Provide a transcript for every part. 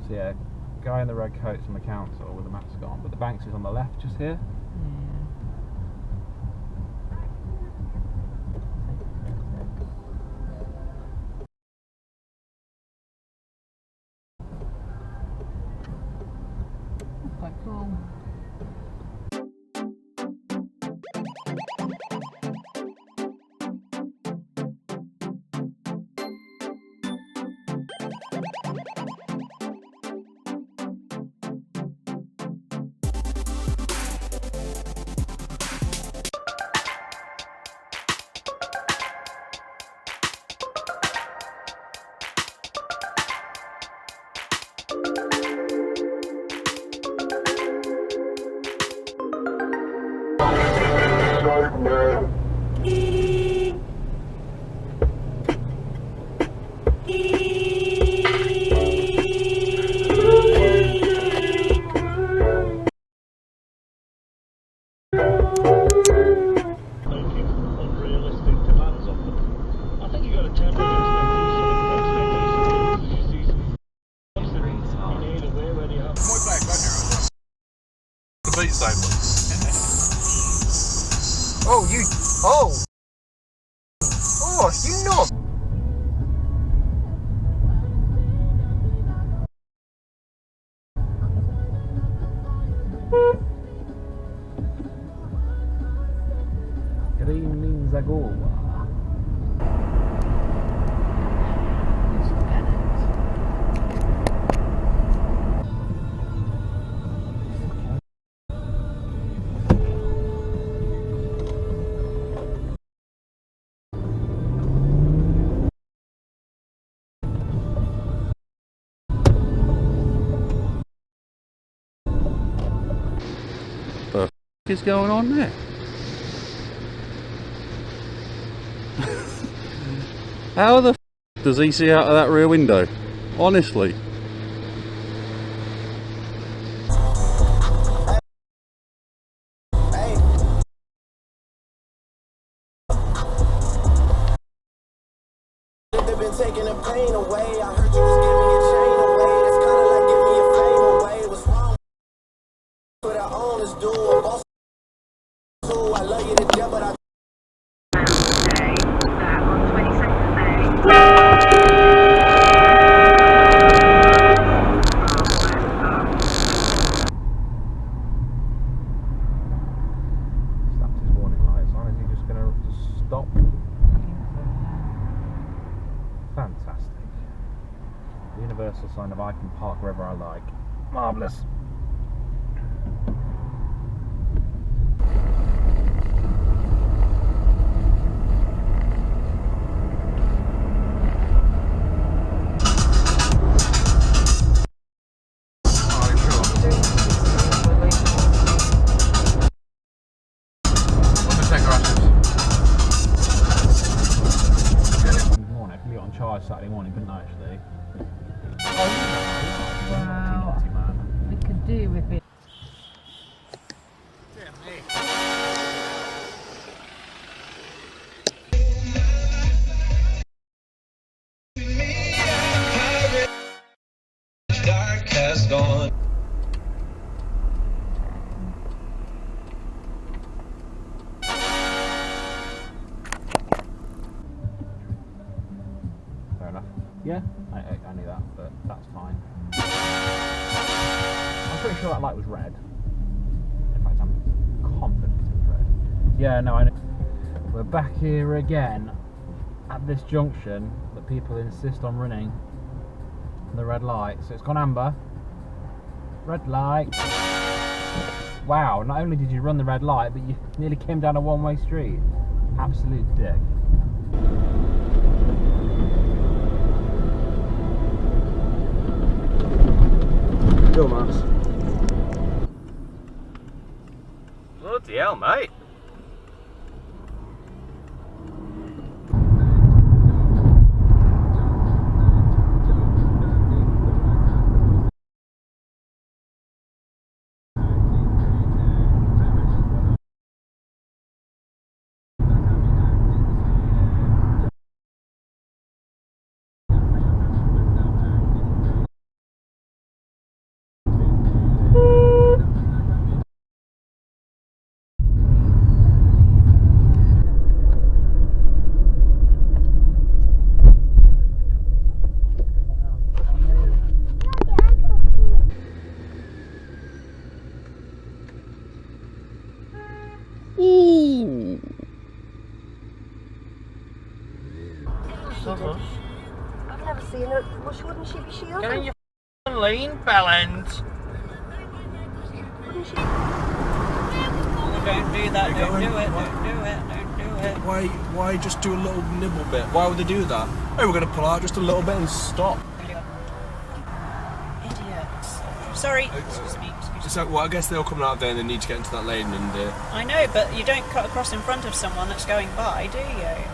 So yeah, guy in the red coat's from the council with the mask on, but the Banks is on the left, just here. Quite cool. Oh, you. Oh! Oh, you know. Green Zagowa. What the f is going on there? How the f does he see out of that rear window? Honestly. They've been taking the pain away. I heard you was giving your chain away. It's kind of like giving your fame away. What's wrong with our owners do? A boss too. I love you to death, but I On 22nd of May. Slapped his warning lights on. Is he just going to stop? Fantastic. The universal sign of I can park wherever I like. Marvellous. Saturday morning, couldn't I actually? Wow. Naughty man. We could do with it. dark has gone. Fair enough. Yeah, I knew that, but that's fine. I'm pretty sure that light was red. In fact, I'm confident it was red. Yeah, no, I know. We're back here again at this junction that people insist on running the red light. So it's gone amber. Red light. Wow, not only did you run the red light, but you nearly came down a one-way street. Absolute dick. Stormus. Bloody hell, mate. She wouldn't she? She Get in your f***ing lane, bellend. Wouldn't she? Don't do that, You're don't do going- it, what? don't do it, don't do it. Why just do a little nibble bit? Why would they do that? Hey, we're going to pull out just a little bit and stop. Idiots. Sorry, excuse me. So, well, I guess they're all coming out there and they need to get into that lane and... I know, but you don't cut across in front of someone that's going by, do you?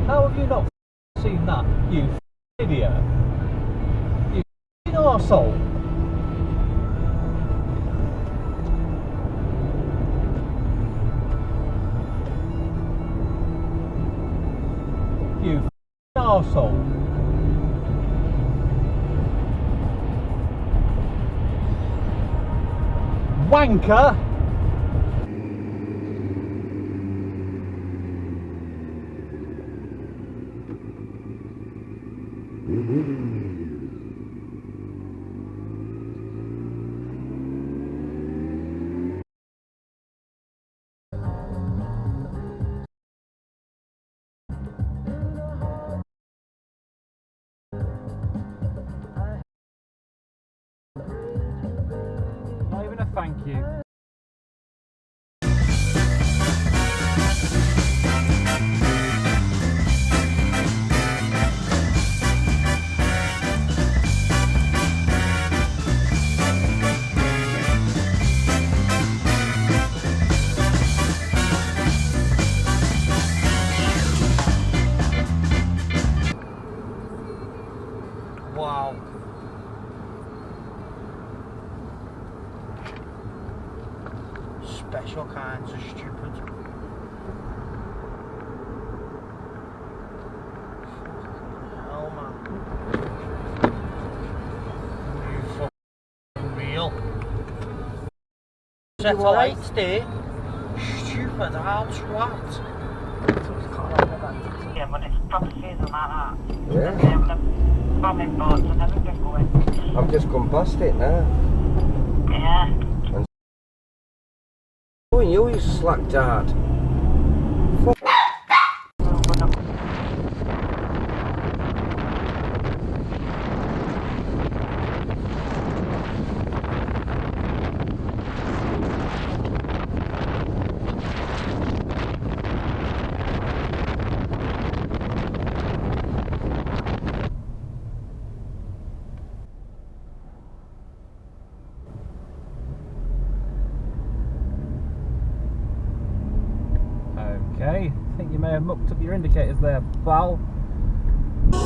How have you not seen that, you idiot? You arsehole. You arsehole. Wanker! Not even a thank you. Wow. Special kinds of stupid. Hell, man. You fucking real. Satellites there. Stupid old twat. Yeah, but it's proper season like that. Yeah. They're having a bombing boats and everything going. I've just come past it now. Yeah. Oh, you slack dart. Okay, I think you may have mucked up your indicators there, pal. Oh,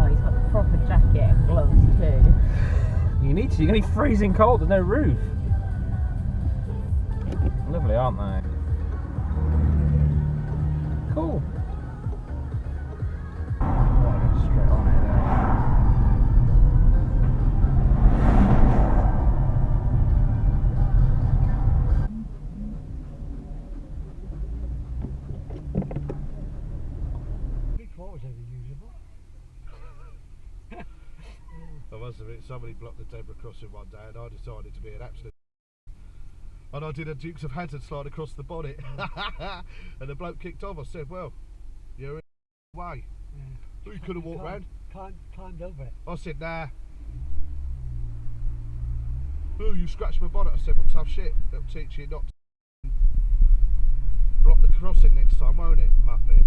he's got the proper jacket and gloves too. You need to, you're going to be freezing cold, there's no roof. Lovely, aren't they? Cool. Straight on here there. I must admit, somebody blocked the zebra crossing one day and I decided to be an absolute and I did a Dukes of Hazzard slide across the bonnet and the bloke kicked off. I said, well, you're in the way. Yeah. You could have walked round. Climbed over it. I said, nah. Oh, you scratched my bonnet. I said, well, tough shit. That'll teach you not to block the crossing next time, won't it, Muppet?